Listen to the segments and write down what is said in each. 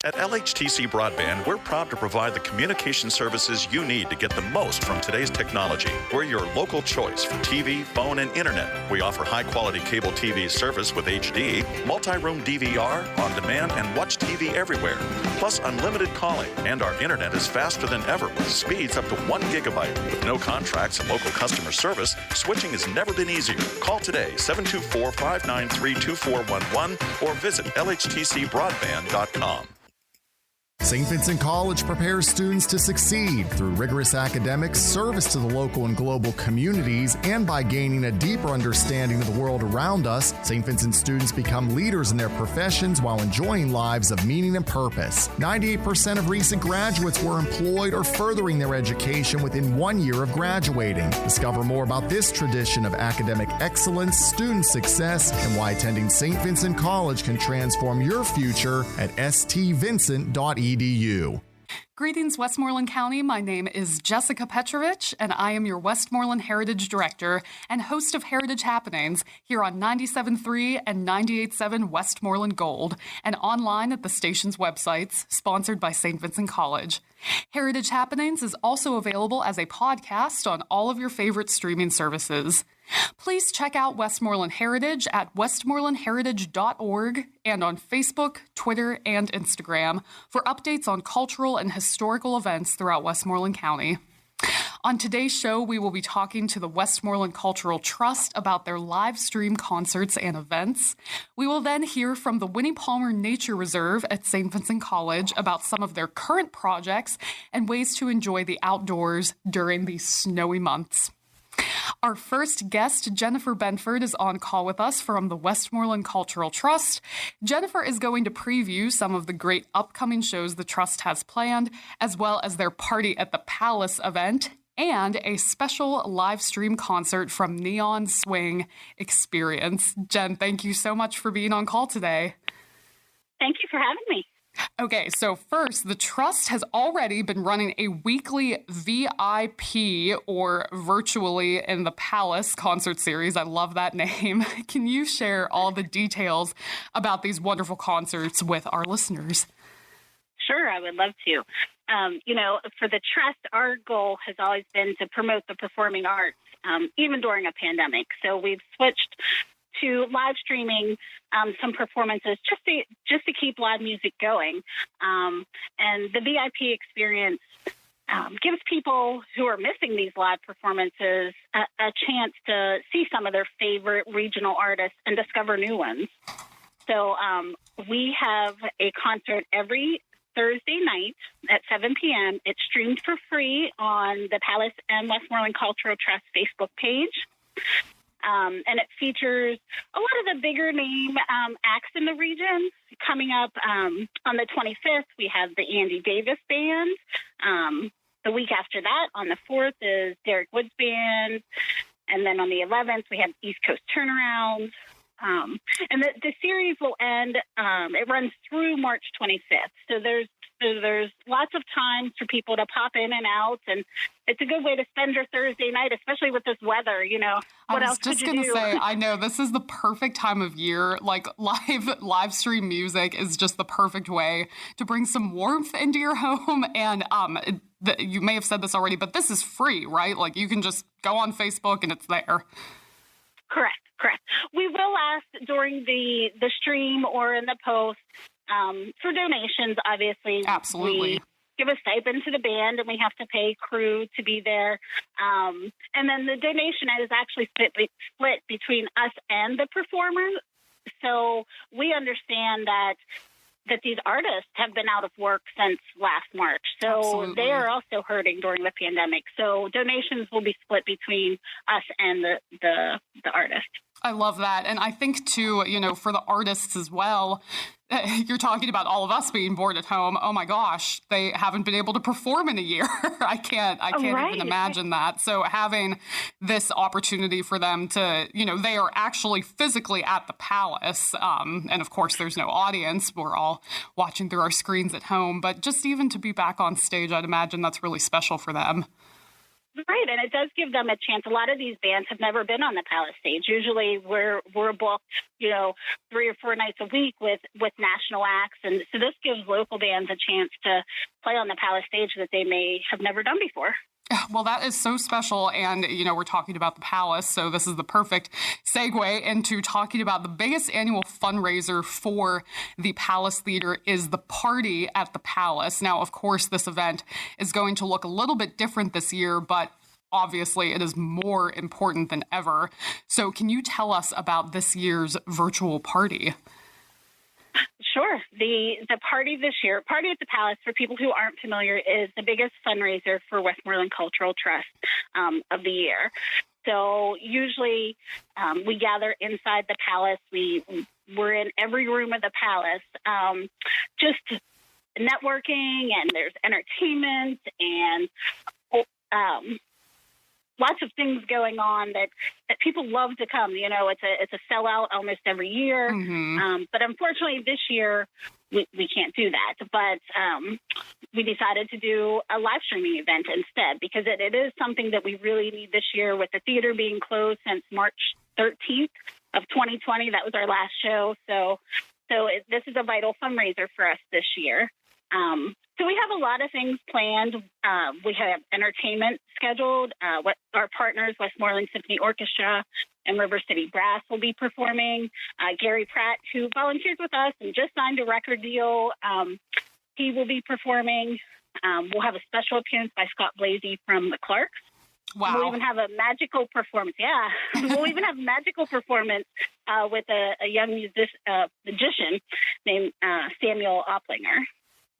At LHTC Broadband, we're proud to provide the communication services you need to get the most from today's technology. We're your local choice for TV, phone, and internet. We offer high-quality cable TV service with HD, multi-room DVR, on-demand, and watch TV everywhere. Plus unlimited calling, and our internet is faster than ever with speeds up to 1 gigabyte. With no contracts and local customer service, switching has never been easier. Call today, 724-593-2411, or visit lhtcbroadband.com. St. Vincent College prepares students to succeed through rigorous academics, service to the local and global communities, and by gaining a deeper understanding of the world around us. St. Vincent students become leaders in their professions while enjoying lives of meaning and purpose. 98% of recent graduates were employed or furthering their education within 1 year of graduating. Discover more about this tradition of academic excellence, student success, and why attending St. Vincent College can transform your future at stvincent.edu. Greetings, Westmoreland County. My name is Jessica Petrovich, and I am your Westmoreland Heritage Director and host of Heritage Happenings here on 97.3 and 98.7 Westmoreland Gold, and online at the station's websites, sponsored by St. Vincent College. Heritage Happenings is also available as a podcast on all of your favorite streaming services. Please check out Westmoreland Heritage at westmorelandheritage.org and on Facebook, Twitter, and Instagram for updates on cultural and historical events throughout Westmoreland County. On today's show, we will be talking to the Westmoreland Cultural Trust about their live stream concerts and events. We will then hear from the Winnie Palmer Nature Reserve at St. Vincent College about some of their current projects and ways to enjoy the outdoors during these snowy months. Our first guest, Jennifer Benford, is on call with us from the Westmoreland Cultural Trust. Jennifer is going to preview some of the great upcoming shows the Trust has planned, as well as their Party at the Palace event and a special live stream concert from Neon Swing Experience. Jen, thank you so much for being on call today. Thank you for having me. Okay, so first, the Trust has already been running a weekly VIP, or Virtually in the Palace concert series. I love that name. Can you share all the details about these wonderful concerts with our listeners? Sure, I would love to. For the Trust, our goal has always been to promote the performing arts, even during a pandemic. So we've switched to live streaming some performances just to keep live music going. And the VIP experience gives people who are missing these live performances a chance to see some of their favorite regional artists and discover new ones. So we have a concert every Thursday night at 7 p.m. It's streamed for free on the Palace and Westmoreland Cultural Trust Facebook page. And it features a lot of the bigger name acts in the region. Coming up on the 25th, we have the Andy Davis Band. The week after that, on the 4th, is Derek Woods Band. And then on the 11th, we have East Coast Turnaround. And the series will end, it runs through March 25th. So there's lots of time for people to pop in and out, and it's a good way to spend your Thursday night, especially with this weather, What else could you do? I was just going to say, I know this is the perfect time of year. Like live stream music is just the perfect way to bring some warmth into your home. And you may have said this already, but this is free, right? Like you can just go on Facebook and it's there. Correct. We will ask during the stream or in the post for donations, obviously. Absolutely. We give a stipend to the band, and we have to pay crew to be there. And then the donation is actually split between us and the performers. So we understand that these artists have been out of work since last March. So Absolutely. They are also hurting during the pandemic. So donations will be split between us and the artist. I love that. And I think, too, for the artists as well, you're talking about all of us being bored at home. Oh, my gosh, they haven't been able to perform in a year. I can't even imagine that. So having this opportunity for them to, they are actually physically at the Palace. And, of course, there's no audience. We're all watching through our screens at home. But just even to be back on stage, I'd imagine that's really special for them. Right, and it does give them a chance. A lot of these bands have never been on the Palace stage. Usually we're booked 3 or 4 nights a week with national acts. And so this gives local bands a chance to play on the Palace stage that they may have never done before. Well, that is so special. And, we're talking about the Palace, so this is the perfect segue into talking about the biggest annual fundraiser for the Palace Theater is the Party at the Palace. Now, of course, this event is going to look a little bit different this year, but obviously it is more important than ever. So can you tell us about this year's virtual party? Sure. The party this year, Party at the Palace, for people who aren't familiar, is the biggest fundraiser for Westmoreland Cultural Trust of the year. So usually we gather inside the Palace. We're in every room of the Palace, just networking, and there's entertainment and lots of things going on that people love to come. It's a sellout almost every year. Mm-hmm. But unfortunately, this year, we can't do that. But we decided to do a live streaming event instead, because it is something that we really need this year, with the theater being closed since March 13th of 2020. That was our last show. So this is a vital fundraiser for us this year. So we have a lot of things planned. We have entertainment scheduled. What our partners, Westmoreland Symphony Orchestra and River City Brass, will be performing. Gary Pratt, who volunteers with us and just signed a record deal, he will be performing. We'll have a special appearance by Scott Blasey from the Clarks. Wow. We'll even have a magical performance. Yeah. We'll even have a magical performance with a young magician named Samuel Opplinger.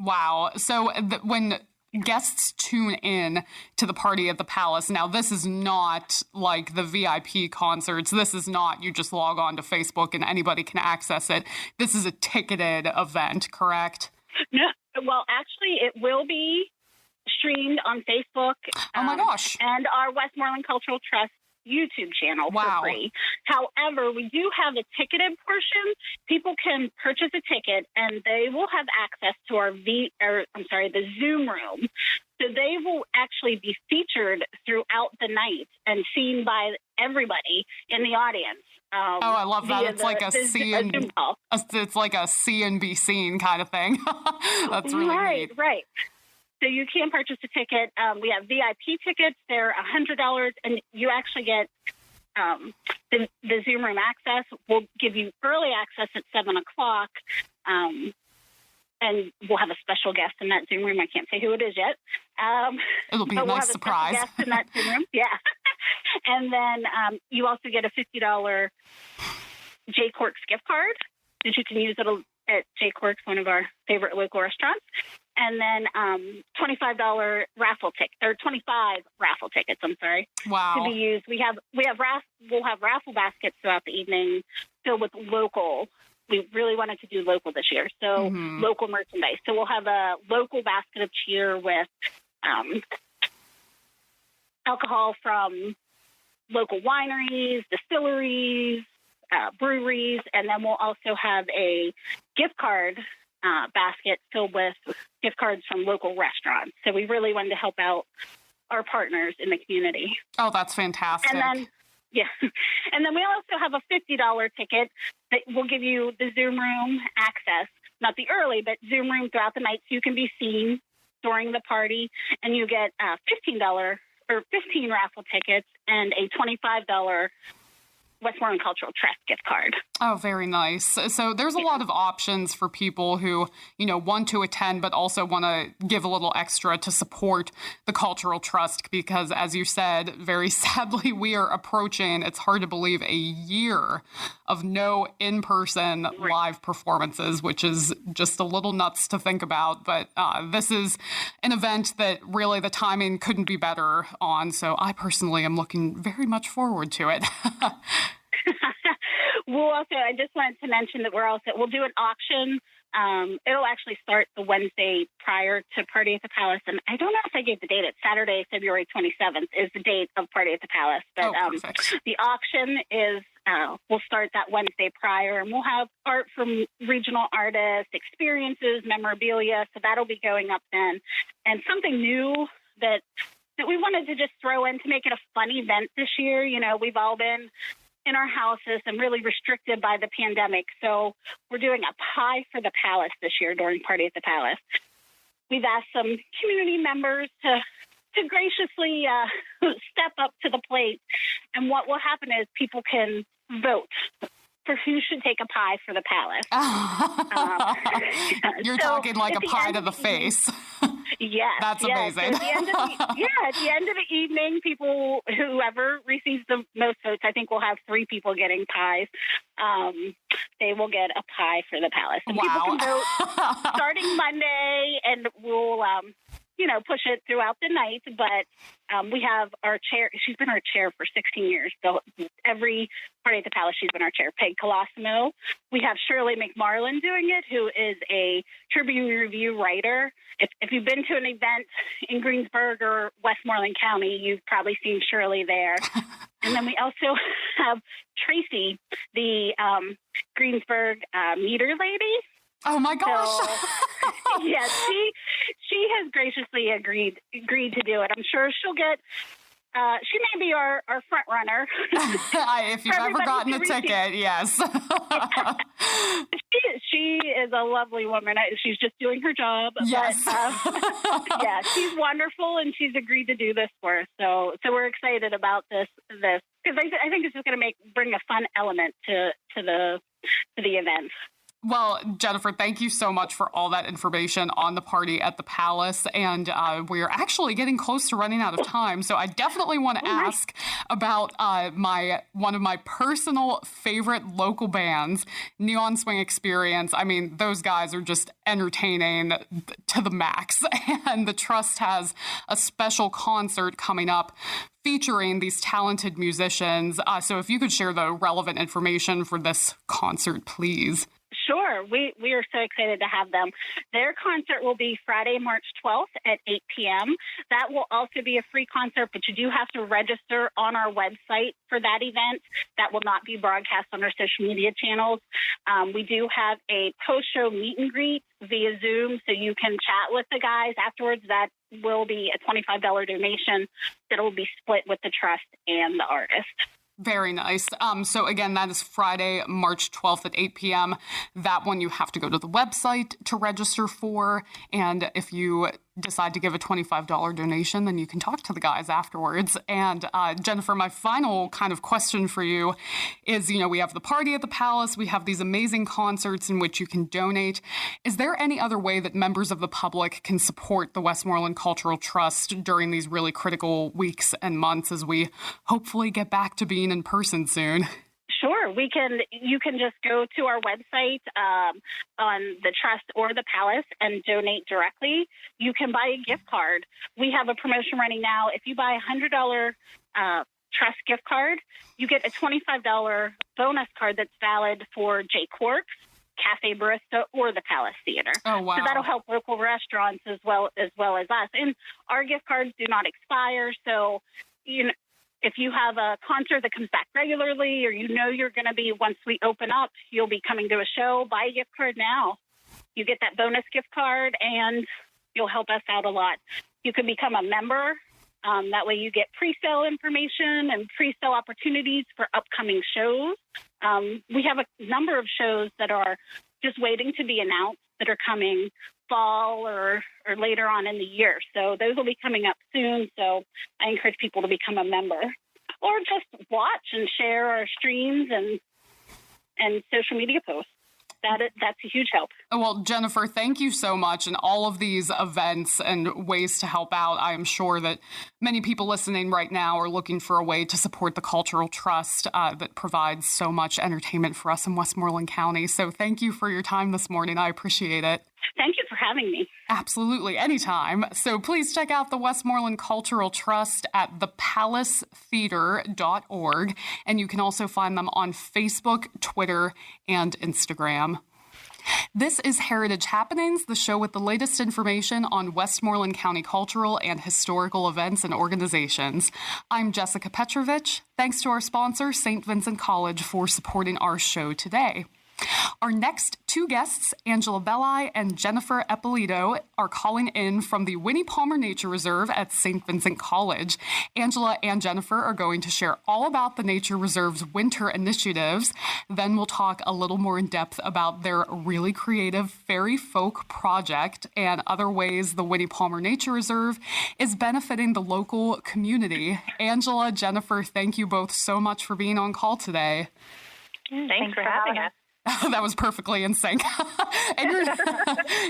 Wow. So when guests tune in to the Party at the Palace, now this is not like the VIP concerts. This is not you just log on to Facebook and anybody can access it. This is a ticketed event, correct? No. Well, actually, it will be streamed on Facebook. Oh, my gosh. And our Westmoreland Cultural Trust YouTube channel for free. However, we do have a ticketed portion. People can purchase a ticket and they will have access to the Zoom room. So they will actually be featured throughout the night and seen by everybody in the audience. I love that. It's like a it's like a see and be seen kind of thing. That's really neat. Right. So you can purchase a ticket. We have VIP tickets. They're $100, and you actually get the Zoom room access. We'll give you early access at 7 o'clock, and we'll have a special guest in that Zoom room. I can't say who it is yet. It'll be a nice surprise. We'll have a special guest in that Zoom room. Yeah. And then you also get a $50 J. Cork's gift card that you can use at J. Cork's, one of our favorite local restaurants. And then $25 raffle ticket, or 25 raffle tickets. I'm sorry. Wow. To be used. We'll have raffle baskets throughout the evening filled with local. We really wanted to do local this year, so local merchandise. So we'll have a local basket of cheer with alcohol from local wineries, distilleries, breweries, and then we'll also have a gift card basket filled with gift cards from local restaurants. So we really wanted to help out our partners in the community. Oh, that's fantastic. And then, and then we also have a $50 ticket that will give you the Zoom room access, not the early, but Zoom room throughout the night, so you can be seen during the party. And you get $15 or 15 raffle tickets and a $25 Westmoreland Cultural Trust gift card. Oh, very nice. So there's a lot of options for people who, want to attend, but also want to give a little extra to support the Cultural Trust, because as you said, very sadly, we are approaching, it's hard to believe, a year of no in-person live performances, which is just a little nuts to think about. But this is an event that really the timing couldn't be better on. So I personally am looking very much forward to it. I just wanted to mention that we'll do an auction. It'll actually start the Wednesday prior to Party at the Palace. And I don't know if I gave the date. It's Saturday, February 27th is the date of Party at the Palace. But the auction will start that Wednesday prior, and we'll have art from regional artists, experiences, memorabilia. So that'll be going up then. And something new that we wanted to just throw in to make it a fun event this year. We've all been in our houses and really restricted by the pandemic. So we're doing a pie for the Palace this year during Party at the Palace. We've asked some community members to graciously step up to the plate. And what will happen is people can vote for who should take a pie for the Palace. You're talking like a pie to the face. Yes. That's amazing. So at the end of the evening, whoever receives the most votes, I think we'll have 3 people getting pies. They will get a pie for the Palace. And people can vote starting Monday, and we'll push it throughout the night. But we have our chair. She's been our chair for 16 years. So every Party at the Palace, she's been our chair. Peg Colosimo. We have Shirley McMarlin doing it, who is a Tribune Review writer. If you've been to an event in Greensburg or Westmoreland County, you've probably seen Shirley there. And then we also have Tracy, the Greensburg meter lady. Oh my gosh! So, yes, she has graciously agreed to do it. I'm sure she'll get. She may be our front runner. If you've ever gotten a ticket, yes. She is a lovely woman. She's just doing her job. Yes. But, yeah, she's wonderful, and she's agreed to do this for us. So we're excited about this because I think it's just going to bring a fun element to the event. Well, Jennifer, thank you so much for all that information on the Party at the Palace. And we're actually getting close to running out of time. So I definitely want to ask about one of my personal favorite local bands, Neon Swing Experience. I mean, those guys are just entertaining to the max. And the Trust has a special concert coming up featuring these talented musicians. So if you could share the relevant information for this concert, please. Sure. We are so excited to have them. Their concert will be Friday, March 12th at 8 p.m. That will also be a free concert, but you do have to register on our website for that event. That will not be broadcast on our social media channels. We do have a post-show meet and greet via Zoom, so you can chat with the guys afterwards. That will be a $25 donation that will be split with the Trust and the artist. Very nice. So again, that is Friday, March 12th at 8 p.m. That one you have to go to the website to register for. And if you decide to give a $25 donation, then you can talk to the guys afterwards. And Jennifer, my final kind of question for you is, we have the Party at the Palace. We have these amazing concerts in which you can donate. Is there any other way that members of the public can support the Westmoreland Cultural Trust during these really critical weeks and months as we hopefully get back to being in person soon? Sure. You can just go to our website on the Trust or the Palace and donate directly. You can buy a gift card. We have a promotion running now. If you buy a $100 Trust gift card, you get a $25 bonus card that's valid for J. Quark's, Cafe Barista, or the Palace Theater. Oh, wow. So that'll help local restaurants as well as us. And our gift cards do not expire. So, if you have a concert that comes back regularly, or you're going to be, once we open up, you'll be coming to a show, buy a gift card now. You get that bonus gift card, and you'll help us out a lot. You can become a member. That way you get pre-sale information and pre-sale opportunities for upcoming shows. We have a number of shows that are just waiting to be announced that are coming fall or later on in the year. So those will be coming up soon. So I encourage people to become a member or just watch and share our streams and social media posts. That's a huge help. Well, Jennifer, thank you so much. And all of these events and ways to help out, I am sure that many people listening right now are looking for a way to support the Cultural Trust that provides so much entertainment for us in Westmoreland County. So thank you for your time this morning. I appreciate it. Thank you for having me. Absolutely. Anytime. So please check out the Westmoreland Cultural Trust at thepalacetheater.org. And you can also find them on Facebook, Twitter, and Instagram. This is Heritage Happenings, the show with the latest information on Westmoreland County cultural and historical events and organizations. I'm Jessica Petrovich. Thanks to our sponsor, St. Vincent College, for supporting our show today. Our next two guests, Angela Belli and Jennifer Eppolito, are calling in from the Winnie Palmer Nature Reserve at St. Vincent College. Angela and Jennifer are going to share all about the Nature Reserve's winter initiatives. Then we'll talk a little more in depth about their really creative fairy folk project and other ways the Winnie Palmer Nature Reserve is benefiting the local community. Angela, Jennifer, thank you both so much for being on call today. Thanks for having us. That was perfectly in sync. And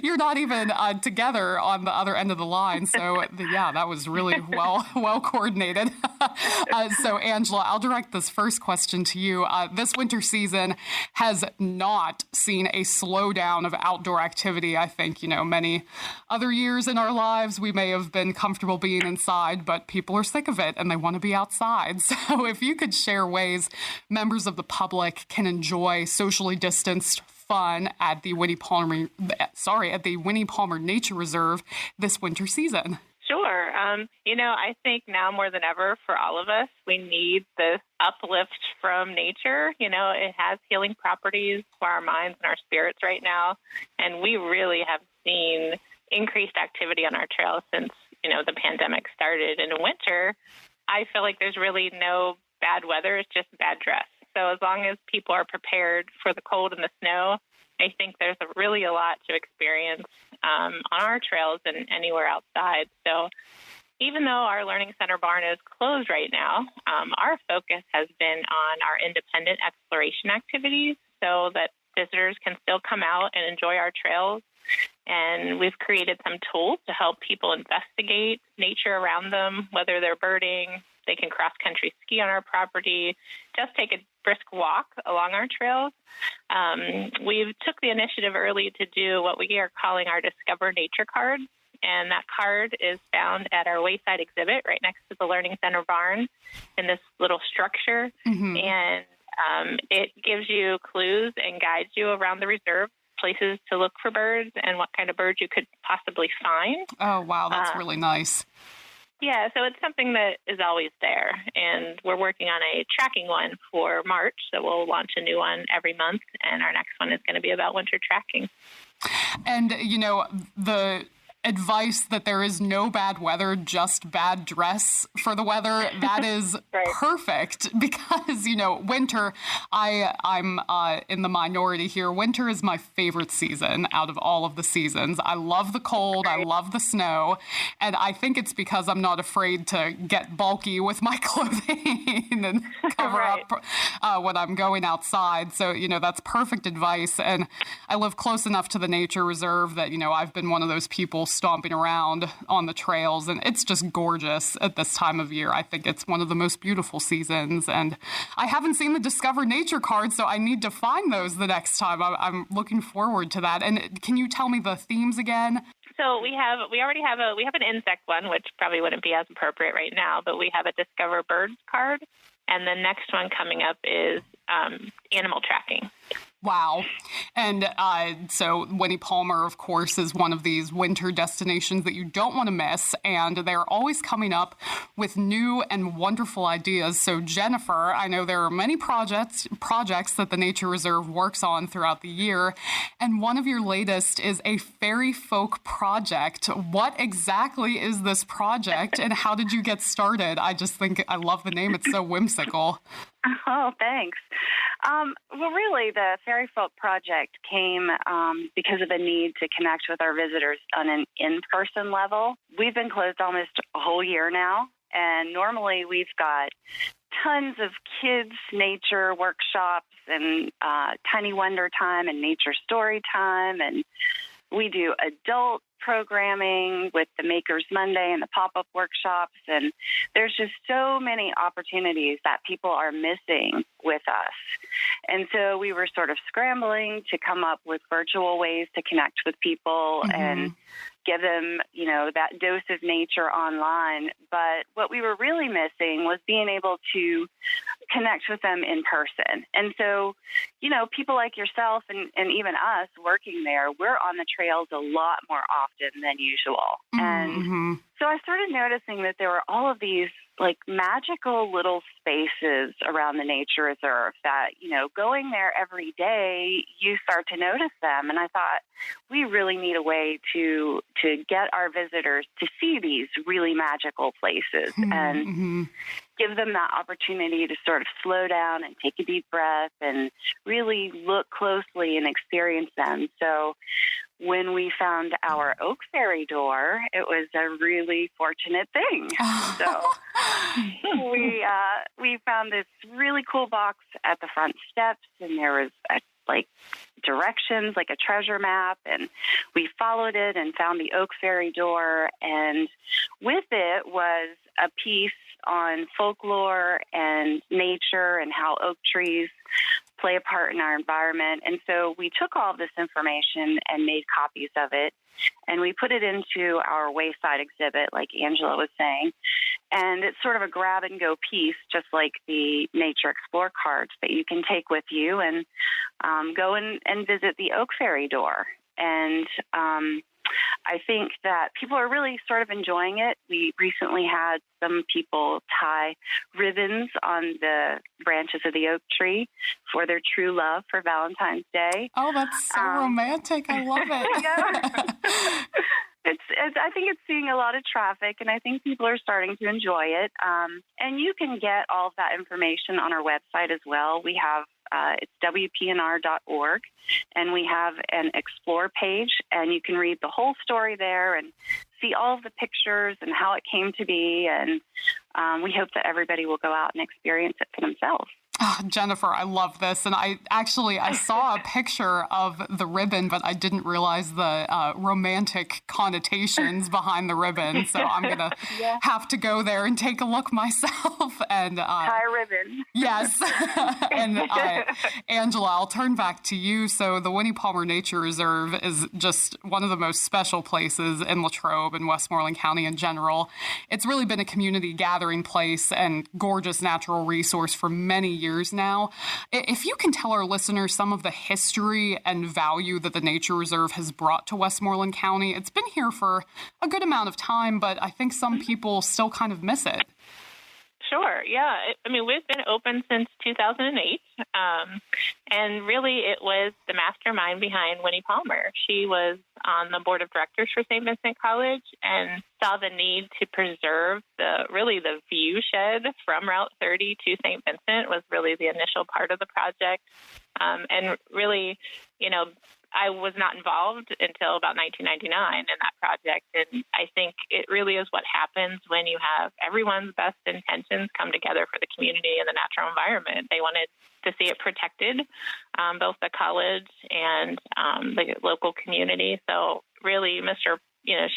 you're not even together on the other end of the line. So, yeah, that was really well coordinated. So, Angela, I'll direct this first question to you. This winter season has not seen a slowdown of outdoor activity. I think, many other years in our lives, we may have been comfortable being inside, but people are sick of it and they want to be outside. So if you could share ways members of the public can enjoy socially distanced fun at the Winnie Palmer Nature Reserve this winter season. Sure. I think now more than ever for all of us, we need this uplift from nature. It has healing properties for our minds and our spirits right now. And we really have seen increased activity on our trails since, the pandemic started. And in winter, I feel like there's really no bad weather. It's just bad dress. So as long as people are prepared for the cold and the snow, I think there's really a lot to experience on our trails and anywhere outside. So even though our Learning Center barn is closed right now, our focus has been on our independent exploration activities so that visitors can still come out and enjoy our trails. And we've created some tools to help people investigate nature around them, whether they're birding, they can cross-country ski on our property, just take a brisk walk along our trails. We took the initiative early to do what we are calling our Discover Nature card. And that card is found at our Wayside exhibit right next to the Learning Center barn in this little structure. Mm-hmm. And it gives you clues and guides you around the reserve, places to look for birds and what kind of birds you could possibly find. Oh, wow. That's really nice. Yeah, so it's something that is always there. And we're working on a tracking one for March. So we'll launch a new one every month. And our next one is going to be about winter tracking. And, the advice that there is no bad weather, just bad dress for the weather, that is right. Perfect because, winter, I'm in the minority here. Winter is my favorite season out of all of the seasons. I love the cold. Right. I love the snow. And I think it's because I'm not afraid to get bulky with my clothing and cover right. up when I'm going outside. So, that's perfect advice. And I live close enough to the nature reserve that, I've been one of those people stomping around on the trails, and it's just gorgeous at this time of year. I think it's one of the most beautiful seasons, and I haven't seen the Discover Nature card, so I need to find those the next time. I'm looking forward to that. And can you tell me the themes again? So we have an insect one, which probably wouldn't be as appropriate right now, but we have a Discover Birds card, and the next one coming up is animal tracking. Wow. And so Winnie Palmer, of course, is one of these winter destinations that you don't want to miss. And they're always coming up with new and wonderful ideas. So, Jennifer, I know there are many projects that the Nature Reserve works on throughout the year. And one of your latest is a fairy folk project. What exactly is this project and how did you get started? I just think I love the name. It's so whimsical. Oh, thanks. Well, really, the Fairy Folk Project came because of a need to connect with our visitors on an in-person level. We've been closed almost a whole year now, and normally we've got tons of kids' nature workshops and Tiny Wonder time and nature story time, and we do adult programming with the Makers Monday and the pop-up workshops, and there's just so many opportunities that people are missing with us. And so we were sort of scrambling to come up with virtual ways to connect with people and give them, that dose of nature online. But what we were really missing was being able to connect with them in person. And so, people like yourself and even us working there, we're on the trails a lot more often than usual. And so I started noticing that there were all of these like magical little spaces around the nature reserve that, going there every day, you start to notice them. And I thought we really need a way to get our visitors to see these really magical places and give them that opportunity to sort of slow down and take a deep breath and really look closely and experience them. So when we found our oak fairy door, it was a really fortunate thing. So we found this really cool box at the front steps, and there was directions, like a treasure map, and we followed it and found the oak fairy door. And with it was a piece on folklore and nature and how oak trees play a part in our environment. And so we took all of this information and made copies of it, and we put it into our Wayside exhibit, like Angela was saying. And it's sort of a grab-and-go piece, just like the Nature Explore cards that you can take with you and go and visit the oak fairy door. And I think that people are really sort of enjoying it. We recently had some people tie ribbons on the branches of the oak tree for their true love for Valentine's Day. Oh, that's so romantic. I love it. Yeah. I think it's seeing a lot of traffic, and I think people are starting to enjoy it. And you can get all of that information on our website as well. We have it's WPNR.org, and we have an Explore page, and you can read the whole story there and see all of the pictures and how it came to be. And we hope that everybody will go out and experience it for themselves. Oh, Jennifer, I love this. And I saw a picture of the ribbon, but I didn't realize the romantic connotations behind the ribbon. So I'm going to have to go there and take a look myself. And tie a ribbon. Yes. And Angela, I'll turn back to you. So the Winnie Palmer Nature Reserve is just one of the most special places in Latrobe and Westmoreland County in general. It's really been a community gathering place and gorgeous natural resource for many years now. If you can tell our listeners some of the history and value that the Nature Reserve has brought to Westmoreland County, it's been here for a good amount of time, but I think some people still kind of miss it. Sure. Yeah. I mean, we've been open since 2008. And really it was the mastermind behind Winnie Palmer. She was on the board of directors for St. Vincent College and saw the need to preserve the view shed from Route 30 to St. Vincent was really the initial part of the project. And really, I was not involved until about 1999 in that project. And I think it really is what happens when you have everyone's best intentions come together for the community and the natural environment. They wanted to see it protected, both the college and the local community. So really,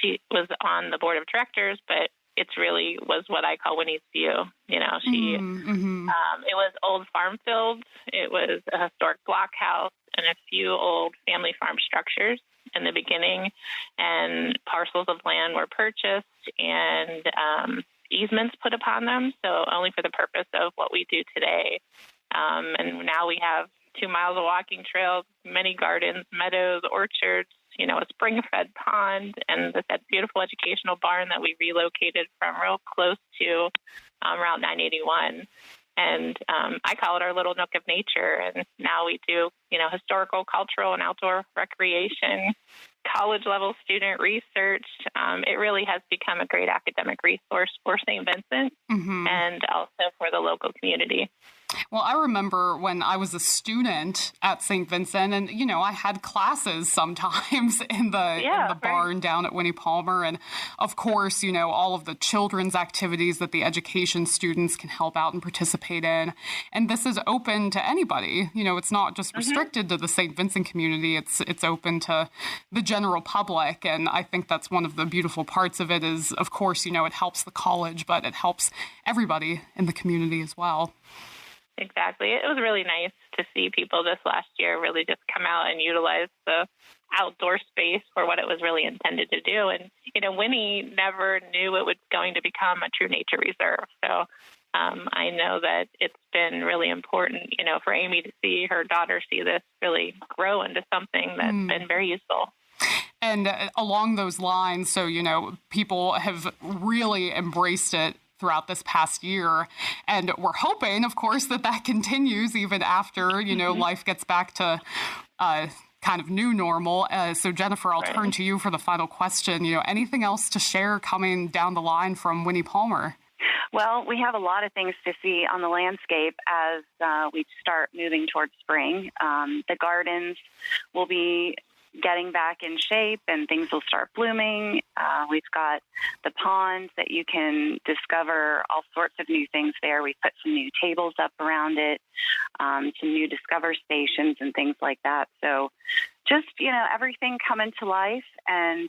she was on the board of directors, but it really was what I call Winnie's view. It was old farm fields. It was a historic blockhouse and a few old family farm structures in the beginning, and parcels of land were purchased and easements put upon them, so only for the purpose of what we do today. And now we have 2 miles of walking trails, many gardens, meadows, orchards, a spring-fed pond, and that beautiful educational barn that we relocated from real close to Route 981. And I call it our little nook of nature. And now we do, historical, cultural, and outdoor recreation, college-level student research. It really has become a great academic resource for St. Vincent and also for the local community. Well, I remember when I was a student at St. Vincent, and, I had classes sometimes in the barn down at Winnie Palmer. And, of course, all of the children's activities that the education students can help out and participate in. And this is open to anybody. It's not just restricted to the St. Vincent community. It's open to the general public. And I think that's one of the beautiful parts of it is, of course, it helps the college, but it helps everybody in the community as well. Exactly. It was really nice to see people this last year really just come out and utilize the outdoor space for what it was really intended to do. And, Winnie never knew it was going to become a true nature reserve. So I know that it's been really important, for Amy to see her daughter see this really grow into something that's been very useful. And along those lines, so, people have really embraced it throughout this past year. And we're hoping, of course, that continues even after, life gets back to kind of new normal. So Jennifer, I'll turn to you for the final question. Anything else to share coming down the line from Winnie Palmer? Well, we have a lot of things to see on the landscape as we start moving towards spring. The gardens will be getting back in shape and things will start blooming. We've got the ponds that you can discover all sorts of new things there. We put some new tables up around it, some new discover stations and things like that. So just, everything coming to life. And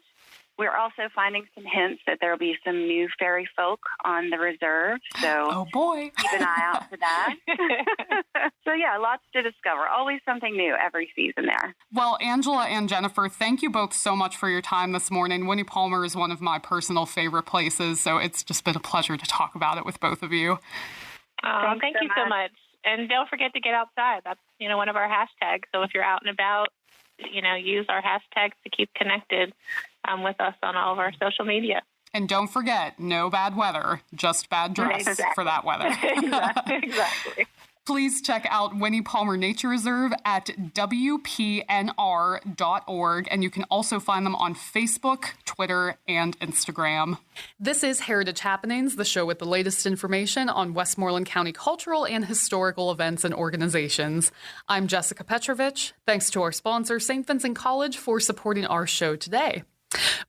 we're also finding some hints that there will be some new fairy folk on the reserve. So oh boy, keep an eye out for that. So yeah, lots to discover. Always something new every season there. Well, Angela and Jennifer, thank you both so much for your time this morning. Winnie Palmer is one of my personal favorite places, so it's just been a pleasure to talk about it with both of you. Thank you so much. And don't forget to get outside. That's, one of our hashtags. So if you're out and about, use our hashtags to keep connected with us on all of our social media. And don't forget, no bad weather, just bad dress for that weather. Exactly. Please check out Winnie Palmer Nature Reserve at WPNR.org, and you can also find them on Facebook, Twitter, and Instagram. This is Heritage Happenings, the show with the latest information on Westmoreland County cultural and historical events and organizations. I'm Jessica Petrovich. Thanks to our sponsor, St. Vincent College, for supporting our show today.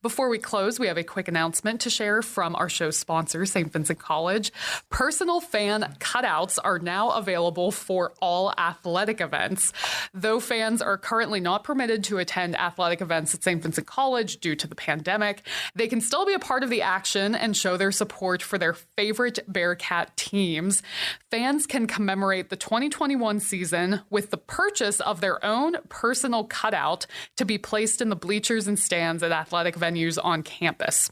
Before we close, we have a quick announcement to share from our show sponsor, St. Vincent College. Personal fan cutouts are now available for all athletic events. Though fans are currently not permitted to attend athletic events at St. Vincent College due to the pandemic, they can still be a part of the action and show their support for their favorite Bearcat teams. Fans can commemorate the 2021 season with the purchase of their own personal cutout to be placed in the bleachers and stands at athletic venues on campus.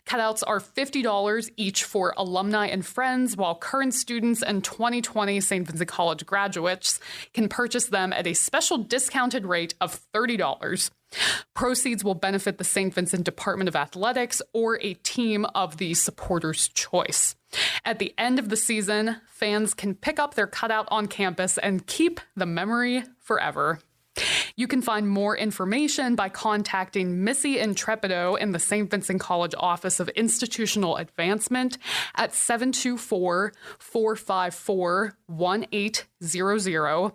Cutouts are $50 each for alumni and friends, while current students and 2020 St. Vincent College graduates can purchase them at a special discounted rate of $30. Proceeds will benefit the St. Vincent Department of Athletics or a team of the supporter's choice. At the end of the season, fans can pick up their cutout on campus and keep the memory forever. You can find more information by contacting Missy Intrepido in the St. Vincent College Office of Institutional Advancement at 724-454-1800,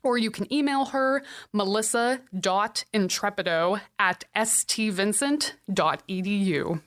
or you can email her melissa.intrepido@stvincent.edu.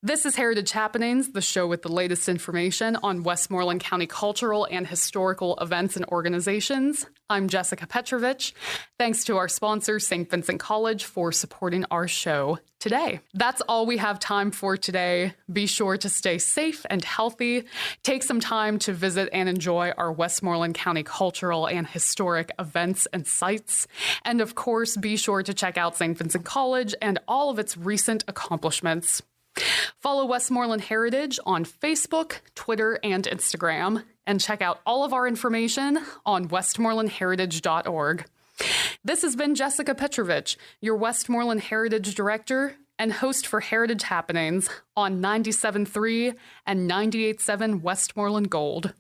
This is Heritage Happenings, the show with the latest information on Westmoreland County cultural and historical events and organizations. I'm Jessica Petrovich. Thanks to our sponsor, St. Vincent College, for supporting our show today. That's all we have time for today. Be sure to stay safe and healthy. Take some time to visit and enjoy our Westmoreland County cultural and historic events and sites. And of course, be sure to check out St. Vincent College and all of its recent accomplishments. Follow Westmoreland Heritage on Facebook, Twitter, and Instagram, and check out all of our information on westmorelandheritage.org. This has been Jessica Petrovich, your Westmoreland Heritage Director and host for Heritage Happenings on 97.3 and 98.7 Westmoreland Gold,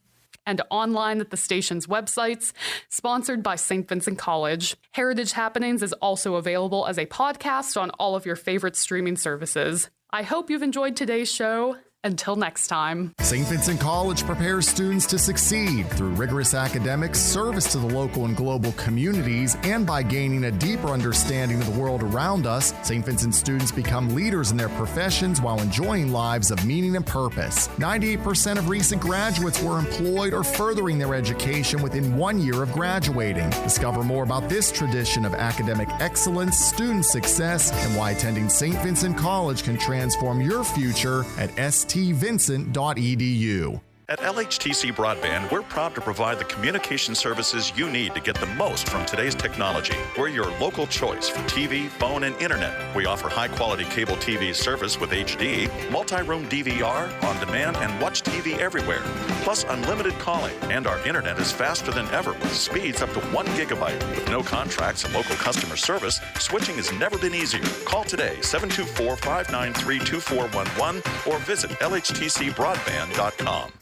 and online at the station's websites, sponsored by St. Vincent College. Heritage Happenings is also available as a podcast on all of your favorite streaming services. I hope you've enjoyed today's show. Until next time. St. Vincent College prepares students to succeed through rigorous academics, service to the local and global communities, and by gaining a deeper understanding of the world around us. St. Vincent students become leaders in their professions while enjoying lives of meaning and purpose. 98% of recent graduates were employed or furthering their education within 1 year of graduating. Discover more about this tradition of academic excellence, student success, and why attending St. Vincent College can transform your future at stvincent.edu. At LHTC Broadband, we're proud to provide the communication services you need to get the most from today's technology. We're your local choice for TV, phone, and internet. We offer high-quality cable TV service with HD, multi-room DVR, on-demand, and watch TV everywhere. Plus unlimited calling, and our internet is faster than ever with speeds up to 1 gigabyte. With no contracts and local customer service, switching has never been easier. Call today, 724-593-2411, or visit lhtcbroadband.com.